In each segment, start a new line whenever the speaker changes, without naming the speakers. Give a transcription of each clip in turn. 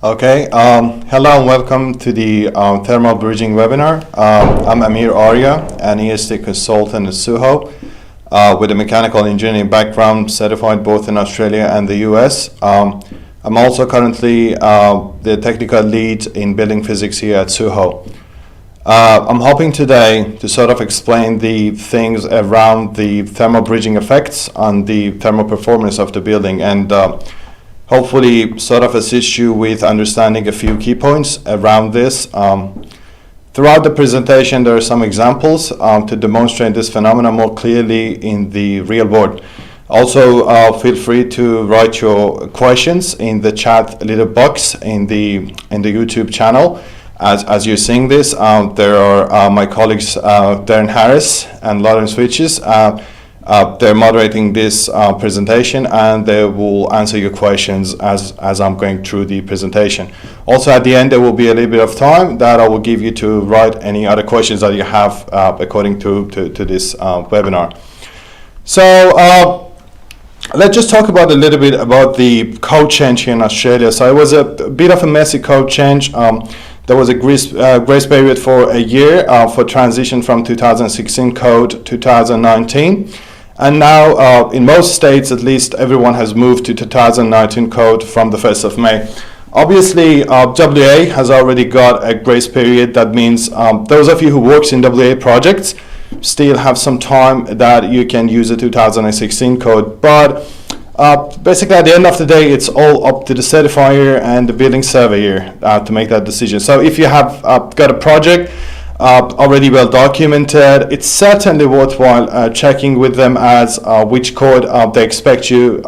Okay, hello and welcome to the thermal bridging webinar. I'm Amir Arya, an ESD Consultant at SUHO with a mechanical engineering background, certified both in Australia and the US. I'm also currently the Technical Lead in Building Physics here at SUHO. I'm hoping today to sort of explain the things around the thermal bridging effects on the thermal performance of the building and hopefully sort of assist you with understanding a few key points around this. Throughout the presentation, there are some examples to demonstrate this phenomenon more clearly in the real world. Also, feel free to write your questions in the chat little box in the YouTube channel. As you're seeing this, there are my colleagues Darren Harris and Lauren Switches. They're moderating this presentation and they will answer your questions as I'm going through the presentation. Also at the end there will be a little bit of time that I will give you to write any other questions that you have according to this webinar. So let's just talk about a little bit about the code change here in Australia. So it was a bit of a messy code change. There was a grace period for a year for transition from 2016 code to 2019. And now, in most states, at least, everyone has moved to 2019 code from the 1st of May. Obviously, WA has already got a grace period. That means those of you who works in WA projects still have some time that you can use the 2016 code. But basically, at the end of the day, it's all up to the certifier and the building surveyor to make that decision. So if you have got a project already well documented, it's certainly worthwhile checking with them as which code they expect your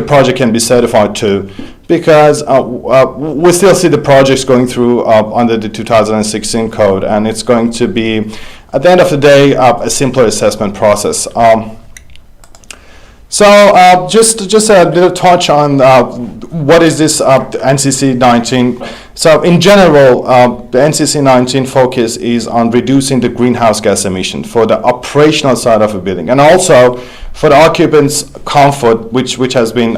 project can be certified to, because we still see the projects going through under the 2016 code, and it's going to be, at the end of the day, a simpler assessment process. So just a little touch on what is this NCC19. So in general, the NCC19 focus is on reducing the greenhouse gas emission for the operational side of a building, and also for the occupants' comfort, which has been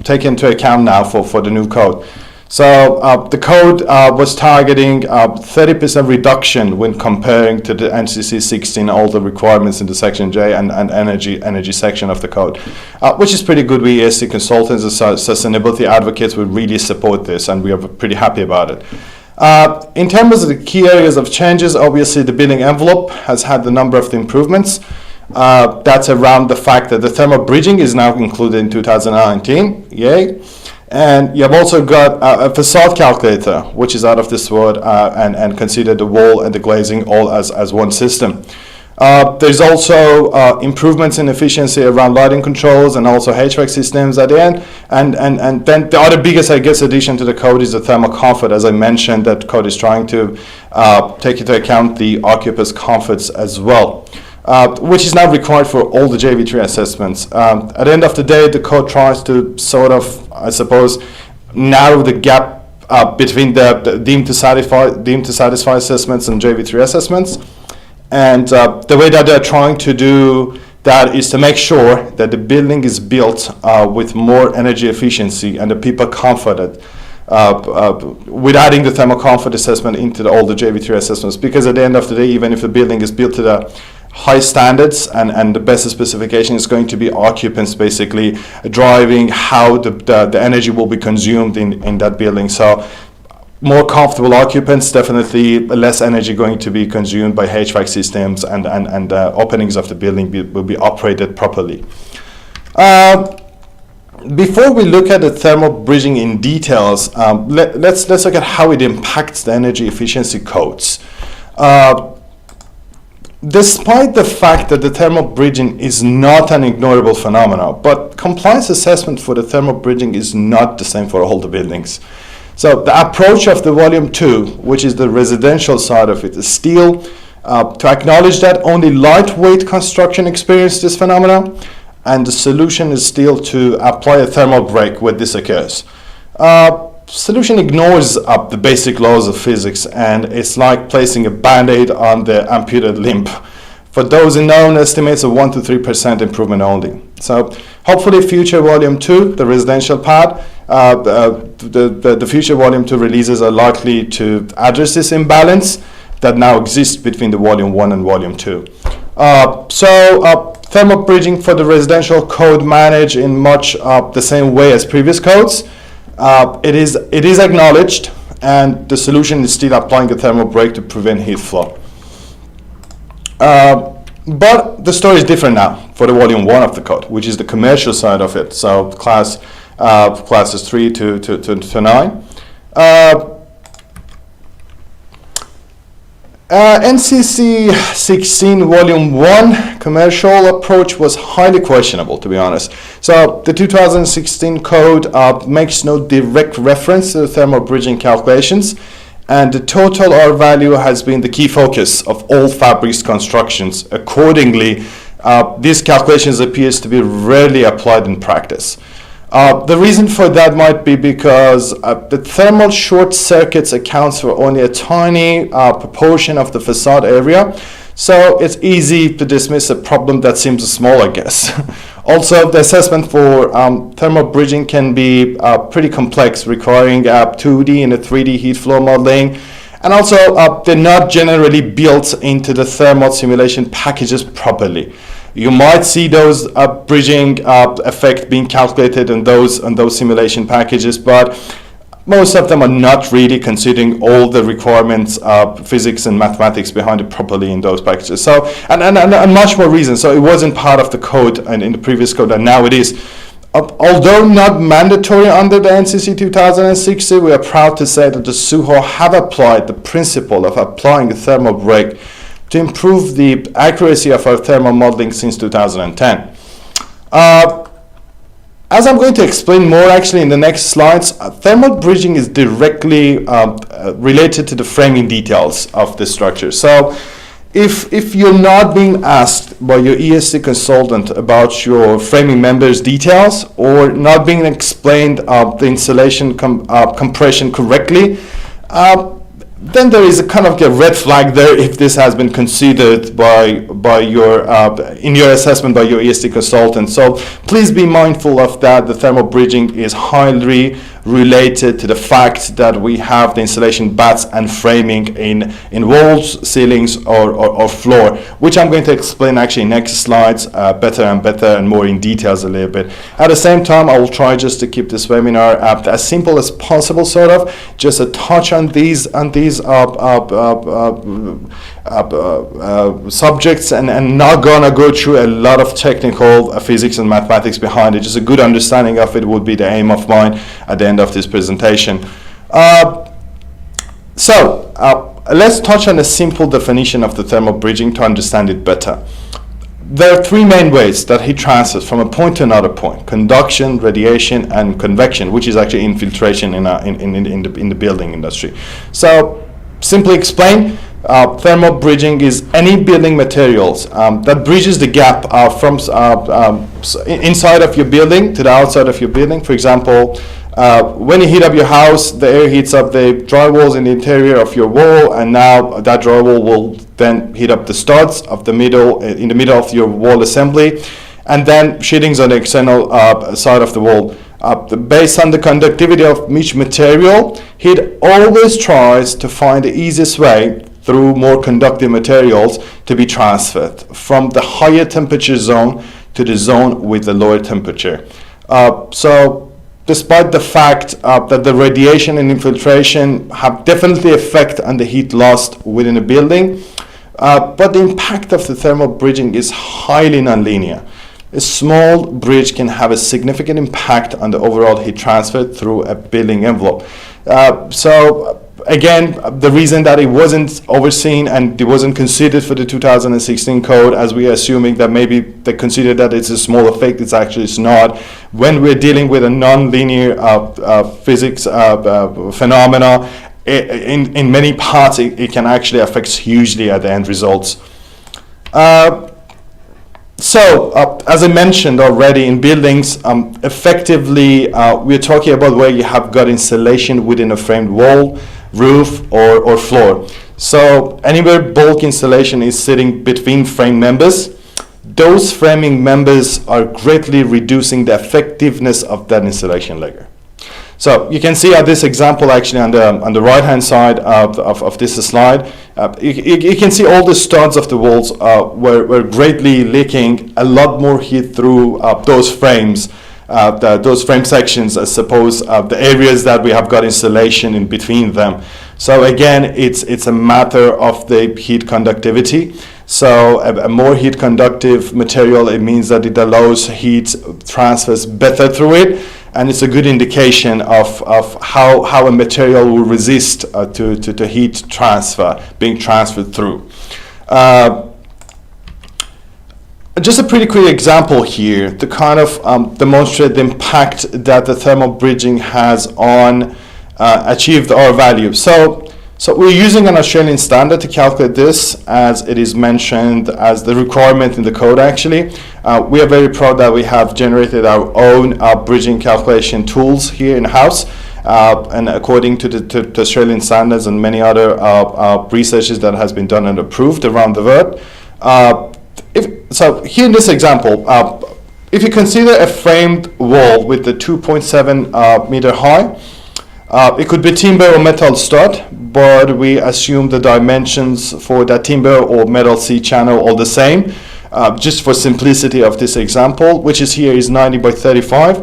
taken into account now for the new code. So the code was targeting 30% reduction when comparing to the NCC16, all the requirements in the Section J and energy section of the code, which is pretty good. We ESD consultants and sustainability advocates will really support this, and we are pretty happy about it. In terms of the key areas of changes, obviously the building envelope has had the number of the improvements. That's around the fact that the thermal bridging is now included in 2019. Yay. And you have also got a facade calculator, which is out of this world, and consider the wall and the glazing all as one system. There's also improvements in efficiency around lighting controls and also HVAC systems at the end. And then the other biggest, I guess, addition to the code is the thermal comfort. As I mentioned, that code is trying to take into account the occupant's comforts as well. Which is now required for all the JV3 assessments. At the end of the day, the code tries to sort of, I suppose, narrow the gap between the deemed to satisfy assessments and JV3 assessments. And the way that they're trying to do that is to make sure that the building is built with more energy efficiency and the people comforted. With adding the thermal comfort assessment into all the JV3 assessments, because at the end of the day, even if the building is built to the high standards and the best specification is going to be occupants basically driving how the energy will be consumed in that building. So more comfortable occupants, definitely less energy going to be consumed by HVAC systems, and openings of the building will be operated properly. Before we look at the thermal bridging in details, let's look at how it impacts the energy efficiency codes. Despite the fact that the thermal bridging is not an ignorable phenomenon, but compliance assessment for the thermal bridging is not the same for all the buildings. So the approach of the volume 2, which is the residential side of it, is still to acknowledge that only lightweight construction experience this phenomenon, and the solution is still to apply a thermal break when this occurs. Solution ignores the basic laws of physics, and it's like placing a band-aid on the amputated limb. For those unknown, estimates of 1 to 3% improvement only. So hopefully future volume 2, the residential part, the future volume 2 releases are likely to address this imbalance that now exists between the volume 1 and volume 2. Thermal bridging for the residential code managed in much the same way as previous codes. It is acknowledged, and the solution is still applying a thermal break to prevent heat flow. But the story is different now for the volume 1 of the code, which is the commercial side of it. So classes 3 to 9. NCC19 Volume 1 commercial approach was highly questionable, to be honest. So the 2016 code makes no direct reference to the thermal bridging calculations, and the total R value has been the key focus of all fabrics constructions. Accordingly, these calculations appears to be rarely applied in practice. The reason for that might be because the thermal short circuits accounts for only a tiny proportion of the facade area, so it's easy to dismiss a problem that seems small, I guess. Also, the assessment for thermal bridging can be pretty complex, requiring 2D and a 3D heat flow modeling, and also they're not generally built into the thermal simulation packages properly. You might see those bridging effect being calculated in those simulation packages, but most of them are not really considering all the requirements of physics and mathematics behind it properly in those packages. So, and much more reasons. So it wasn't part of the code and in the previous code, and now it is. Although not mandatory under the NCC 2016, we are proud to say that the SUHO have applied the principle of applying a thermal break to improve the accuracy of our thermal modeling since 2010. As I'm going to explain more actually in the next slides, thermal bridging is directly related to the framing details of the structure. So if you're not being asked by your ESD consultant about your framing members details, or not being explained the insulation compression correctly, then there is a kind of a red flag there if this has been considered by your in your assessment by your ESD consultant. So please be mindful of that. The thermal bridging is highly related to the fact that we have the insulation batts and framing in walls, ceilings, or floor, which I'm going to explain actually in next slides better and more in details a little bit. At the same time, I will try just to keep this webinar as simple as possible, sort of just a touch on these subjects, and not gonna go through a lot of technical physics and mathematics behind it. Just a good understanding of it would be the aim of mine at the end of this presentation. Let's touch on a simple definition of the thermal bridging to understand it better. There are three main ways that heat transfers from a point to another point: conduction, radiation, and convection, which is actually infiltration in the building industry. So simply explained, thermal bridging is any building materials that bridges the gap from inside of your building to the outside of your building. For example, when you heat up your house, the air heats up the drywalls in the interior of your wall, and now that drywall will then heat up the studs of the middle in the middle of your wall assembly, and then sheetings on the external side of the wall. Based on the conductivity of each material, heat always tries to find the easiest way through more conductive materials to be transferred from the higher temperature zone to the zone with the lower temperature. So despite the fact that the radiation and infiltration have definitely effect on the heat lost within a building, but the impact of the thermal bridging is highly nonlinear. A small bridge can have a significant impact on the overall heat transfer through a building envelope. So again, the reason that it wasn't overseen and it wasn't considered for the 2016 code, as we are assuming that maybe they consider that it's a small effect, it's not. When we're dealing with a non-linear physics phenomena, in many parts it can actually affect hugely at the end results. As I mentioned already, in buildings, effectively we're talking about where you have got insulation within a framed wall, roof, or floor. So anywhere bulk insulation is sitting between frame members, those framing members are greatly reducing the effectiveness of that insulation layer. So you can see this example actually on the right hand side of this slide. You can see all the studs of the walls were greatly leaking a lot more heat through those frames, those frame sections, I suppose, the areas that we have got insulation in between them. So again, it's a matter of the heat conductivity. So a more heat conductive material, it means that it allows heat transfers better through it, and it's a good indication of how a material will resist to heat transfer being transferred through. Just a pretty quick example here to kind of demonstrate the impact that the thermal bridging has on achieved R value. So we're using an Australian standard to calculate this, as it is mentioned as the requirement in the code actually. We are very proud that we have generated our own bridging calculation tools here in-house, and according to the Australian standards and many other researches that has been done and approved around the world. So here in this example, if you consider a framed wall with the 2.7 meter high, it could be timber or metal stud, but we assume the dimensions for that timber or metal C-channel all the same, just for simplicity of this example, which is here is 90 by 35.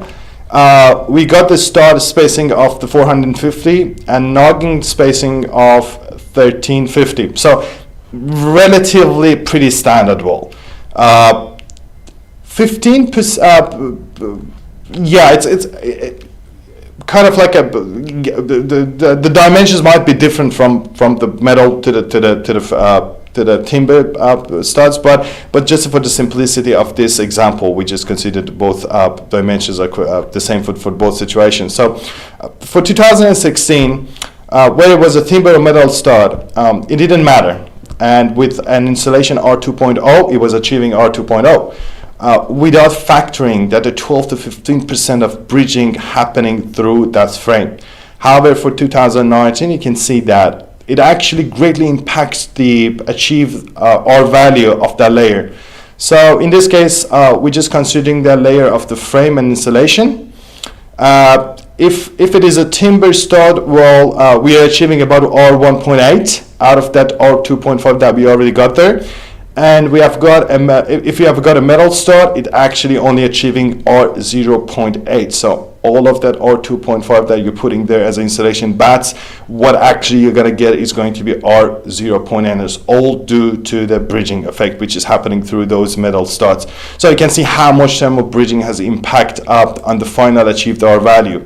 We got the stud spacing of the 450 and noggin spacing of 1350. So relatively pretty standard wall. 15%, yeah, it's kind of like the dimensions might be different from the metal to the timber studs, but just for the simplicity of this example, we just considered both dimensions are the same for both situations. So for 2016, whether it was a timber or metal stud, it didn't matter. And with an insulation R2.0, it was achieving R2.0. Without factoring that the 12 to 15% of bridging happening through that frame. However, for 2019, you can see that it actually greatly impacts the achieved R value of that layer. So in this case, we're just considering that layer of the frame and insulation. If it is a timber stud, well, we are achieving about R1.8 out of that R2.5 that we already got there. And we have got if you have got a metal stud, it actually only achieving R0.8. So all of that R2.5 that you're putting there as insulation bats, what actually you're going to get is going to be R0.8. It's all due to the bridging effect, which is happening through those metal studs. So you can see how much thermal bridging has impact on the final achieved R value.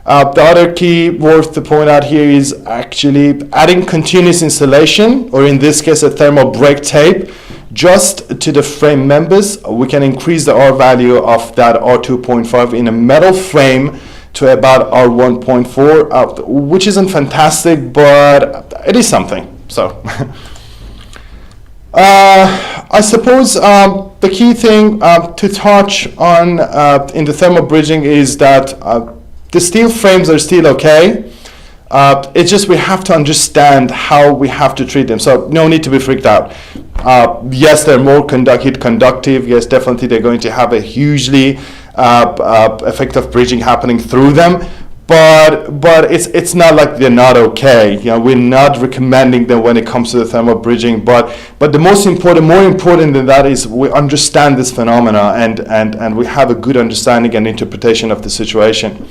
The other key worth to point out here is actually adding continuous insulation, or in this case a thermal break tape, just to the frame members. We can increase the R value of that R2.5 in a metal frame to about R1.4, which isn't fantastic, but it is something. So I suppose the key thing to touch on in the thermal bridging is that the steel frames are still okay. It's just we have to understand how we have to treat them. So no need to be freaked out. Yes, they're more heat conductive. Yes, definitely they're going to have a hugely effective bridging happening through them. But it's not like they're not okay. You know, we're not recommending them when it comes to the thermal bridging. But the more important than that is we understand this phenomena and we have a good understanding and interpretation of the situation.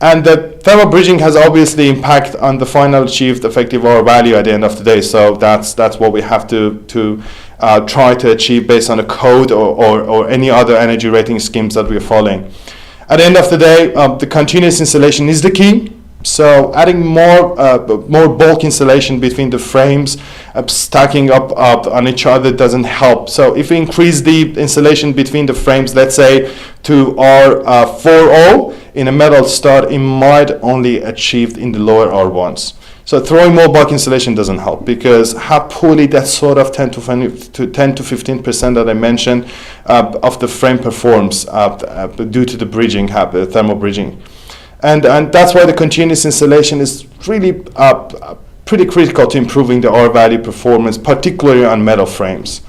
And the thermal bridging has obviously impact on the final achieved effective R value at the end of the day. So that's what we have to try to achieve based on a code or any other energy rating schemes that we're following. At the end of the day, the continuous insulation is the key. So adding more bulk insulation between the frames, stacking up on each other doesn't help. So if we increase the insulation between the frames, let's say to R40 in a metal stud, it might only achieved in the lower R1s. So throwing more bulk insulation doesn't help, because how poorly that sort of 10 to 15% that I mentioned of the frame performs due to the bridging, thermal bridging. And that's why the continuous insulation is really pretty critical to improving the R value performance, particularly on metal frames.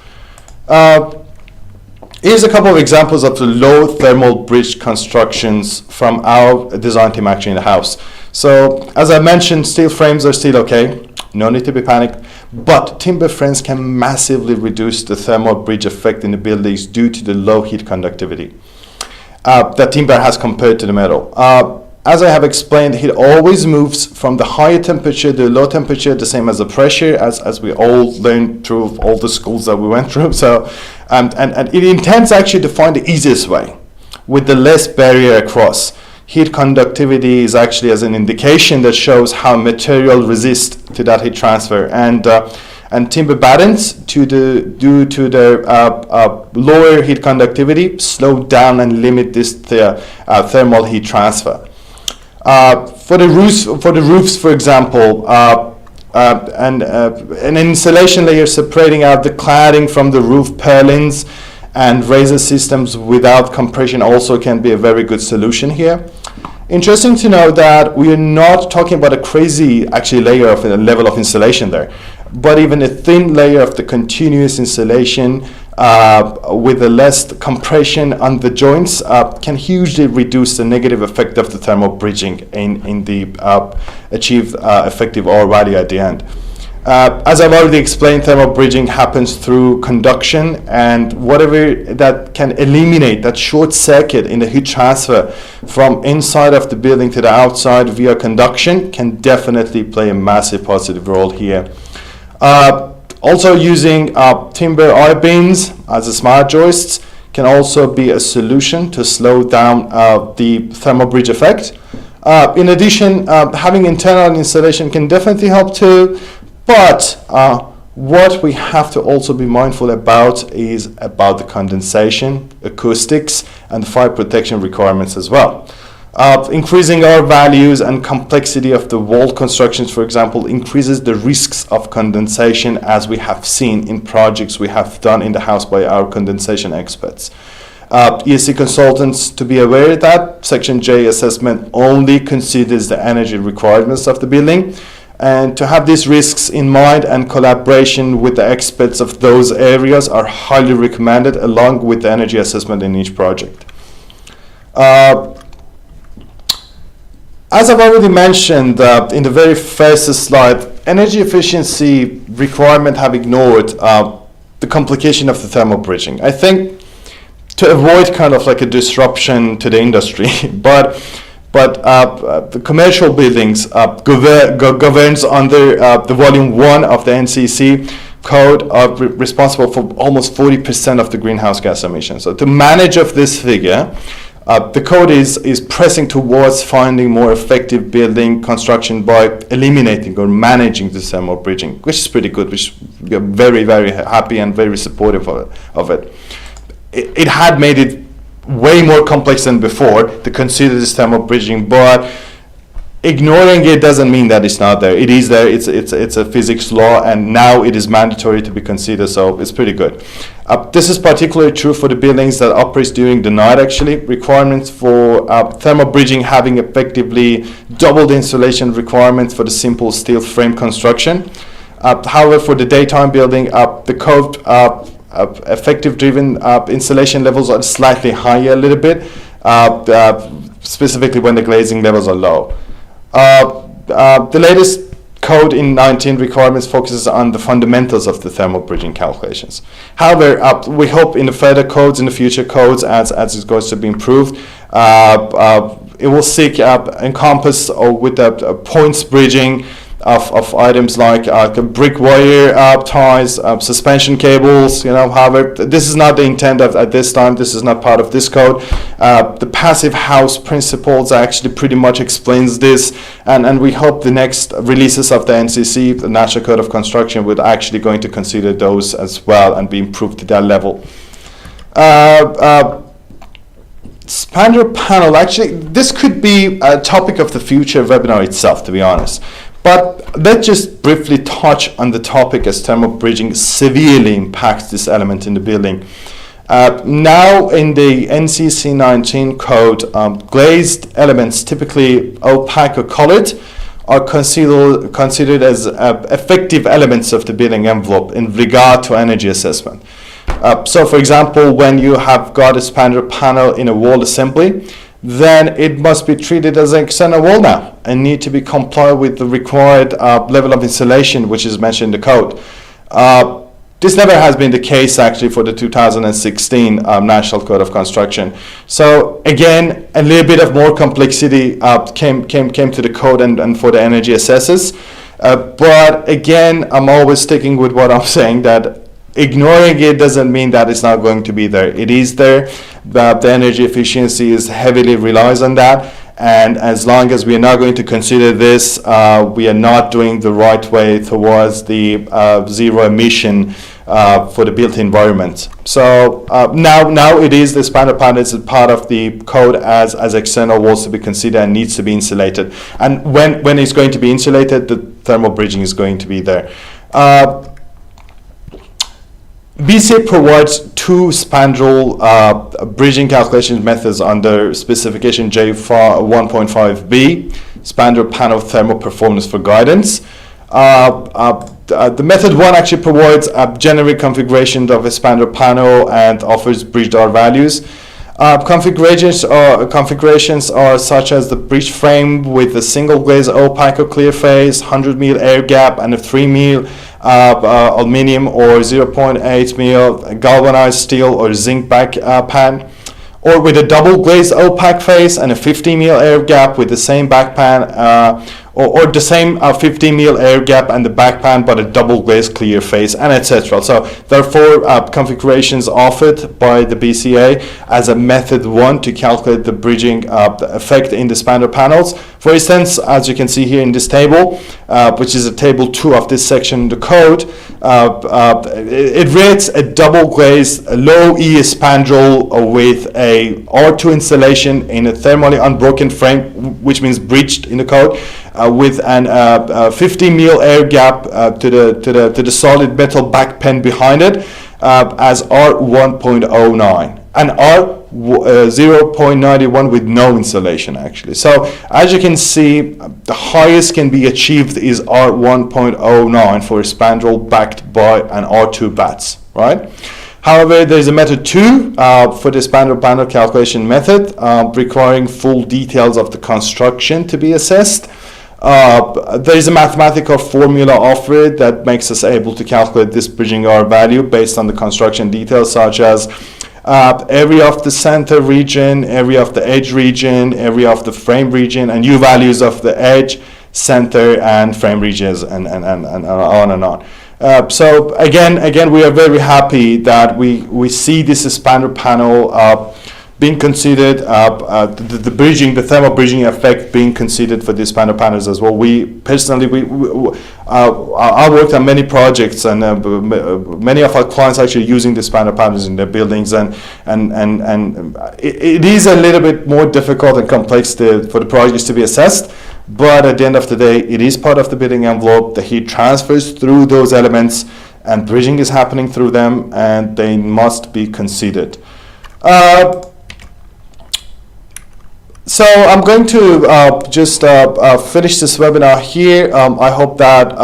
Here's a couple of examples of the low thermal bridge constructions from our design team actually in the house. So as I mentioned, steel frames are still okay. No need to be panicked. But timber frames can massively reduce the thermal bridge effect in the buildings due to the low heat conductivity that timber has compared to the metal. As I have explained, heat always moves from the higher temperature to the low temperature, the same as the pressure, as we all learned through all the schools that we went through. So, and it intends actually to find the easiest way with the less barrier across. Heat conductivity is actually as an indication that shows how material resists to that heat transfer. And timber battens, due to their lower heat conductivity, slow down and limit this thermal heat transfer. For the roofs, for example, an insulation layer separating out the cladding from the roof purlins and riser systems without compression also can be a very good solution here. Interesting to know that we are not talking about a crazy actually layer of a level of insulation there, but even a thin layer of the continuous insulation with a less compression on the joints can hugely reduce the negative effect of the thermal bridging in the achieved effective R value at the end. As I've already explained, thermal bridging happens through conduction, and whatever that can eliminate that short circuit in the heat transfer from inside of the building to the outside via conduction can definitely play a massive positive role here. Also using timber I-beams as a smart joists can also be a solution to slow down the thermal bridge effect. In addition, having internal insulation can definitely help too, but what we have to also be mindful about is about the condensation, acoustics, and fire protection requirements as well. Increasing our values and complexity of the wall constructions, for example, increases the risks of condensation, as we have seen in projects we have done in the house by our condensation experts. ESD consultants to be aware that Section J assessment only considers the energy requirements of the building, and to have these risks in mind and collaboration with the experts of those areas are highly recommended, along with the energy assessment in each project. As I've already mentioned in the very first slide, energy efficiency requirement have ignored the complication of the thermal bridging. I think to avoid kind of like a disruption to the industry, but the commercial buildings governs under the volume 1 of the NCC code are responsible for almost 40% of the greenhouse gas emissions. So to manage of this figure, the code is pressing towards finding more effective building construction by eliminating or managing the thermal bridging, which is pretty good, which we are very, very happy and very supportive of it. It had made it way more complex than before to consider this thermal bridging, but ignoring it doesn't mean that it's not there. It is there. It's a physics law, and now it is mandatory to be considered, so it's pretty good. This is particularly true for the buildings that operate during the night, actually. Requirements for thermal bridging having effectively double the insulation requirements for the simple steel frame construction. However, for the daytime building, the code effective driven insulation levels are slightly higher a little bit, specifically when the glazing levels are low. The latest code in 19 requirements focuses on the fundamentals of the thermal bridging calculations. However, we hope in the further codes, in the future codes, as it goes to be improved, it will seek encompass with the points bridging of items like brick wire ties, suspension cables. However, this is not the intent at this time. This is not part of this code. The passive house principles actually pretty much explains this, and we hope the next releases of the NCC, the National Code of Construction, would actually going to consider those as well and be improved to that level. Spandrel panel, actually, this could be a topic of the future webinar itself, to be honest. But let's just briefly touch on the topic, as thermal bridging severely impacts this element in the building. Now in the NCC19 code, glazed elements, typically opaque or colored, are considered as effective elements of the building envelope in regard to energy assessment. So for example, when you have got a Spandrel panel in a wall assembly, then it must be treated as an external wall now and need to be compliant with the required level of insulation, which is mentioned in the code. This never has been the case actually for the 2016 National Code of Construction. So again, a little bit of more complexity came to the code and for the energy assessors. But again, I'm always sticking with what I'm saying, that ignoring it doesn't mean that it's not going to be there. It is there, but the energy efficiency is heavily relies on that. And as long as we are not going to consider this, we are not doing the right way towards the zero emission for the built environment. So now it is the Spandrel panels is part of the code as external walls to be considered and needs to be insulated. And when it's going to be insulated, the thermal bridging is going to be there. BCA provides two Spandrel bridging calculation methods under specification J1.5b, Spandrel panel thermal performance for guidance. The method one actually provides a generic configuration of a Spandrel panel and offers bridged R values. Configurations are such as the bridge frame with a single glaze opaque or clear face, 100 mil air gap, and a 3 mil aluminium or 0.8 mil galvanized steel or zinc back pan, or with a double glazed opaque face and a 50 mil air gap with the same back pan, or the same 50 mil air gap and the back pan but a double glazed clear face, and etc. So there are four configurations offered by the BCA as a method one to calculate the bridging effect in the Spandrel panels. For instance, as you can see here in this table, which is a table 2 of this section in the code, it rates a double glazed low E spandrel with a R2 insulation in a thermally unbroken frame, which means bridged in the code, with an 50 mil air gap to the solid metal back pan behind it, as R1.09 and R0.91 with no insulation actually. So as you can see, the highest can be achieved is R1.09 for a spandrel backed by an R2 bats, right? However, there's a method 2 for the Spandrel panel calculation method, requiring full details of the construction to be assessed. There is a mathematical formula offered that makes us able to calculate this bridging R value based on the construction details, such as area of the center region, area of the edge region, area of the frame region, and U values of the edge, center, and frame regions, and on and on. So again, we are very happy that we see this Spandrel panel being considered, the thermal bridging effect being considered for these Spandrel panels as well. We personally, I worked on many projects, and many of our clients are actually using the Spandrel panels in their buildings, and it is a little bit more difficult and complex for the projects to be assessed. But at the end of the day, it is part of the building envelope. The heat transfers through those elements, and bridging is happening through them, and they must be considered. So I'm going to just finish this webinar here. I hope that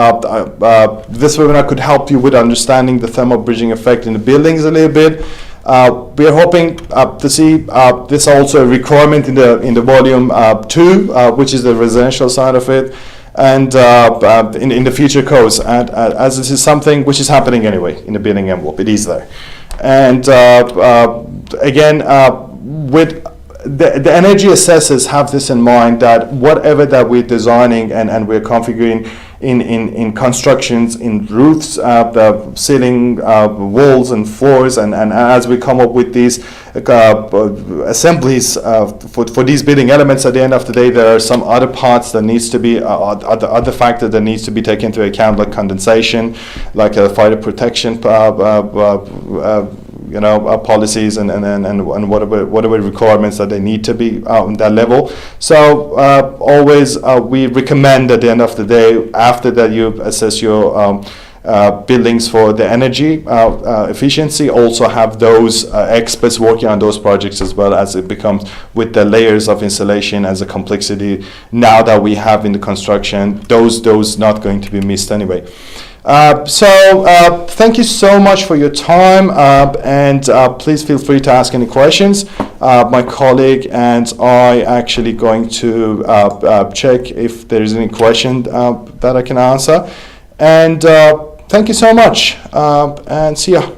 this webinar could help you with understanding the thermal bridging effect in the buildings a little bit. We are hoping to see this also a requirement in the volume 2, which is the residential side of it, and in the future codes, and as this is something which is happening anyway in the building envelope. It is there, and again, with the energy assessors have this in mind, that whatever that we're designing and we're configuring in constructions, in roofs, the ceiling, walls and floors, and as we come up with these assemblies for these building elements, at the end of the day, there are some other parts that needs to be other factors that needs to be taken into account, like condensation, like fire protection policies, and whatever requirements that they need to be on that level. So always we recommend at the end of the day, after that you assess your buildings for the energy efficiency also have those experts working on those projects, as well as it becomes with the layers of insulation as a complexity now that we have in the construction, those not going to be missed anyway. So thank you so much for your time, and please feel free to ask any questions. My colleague and I actually going to check if there is any question that I can answer. And thank you so much, and see ya.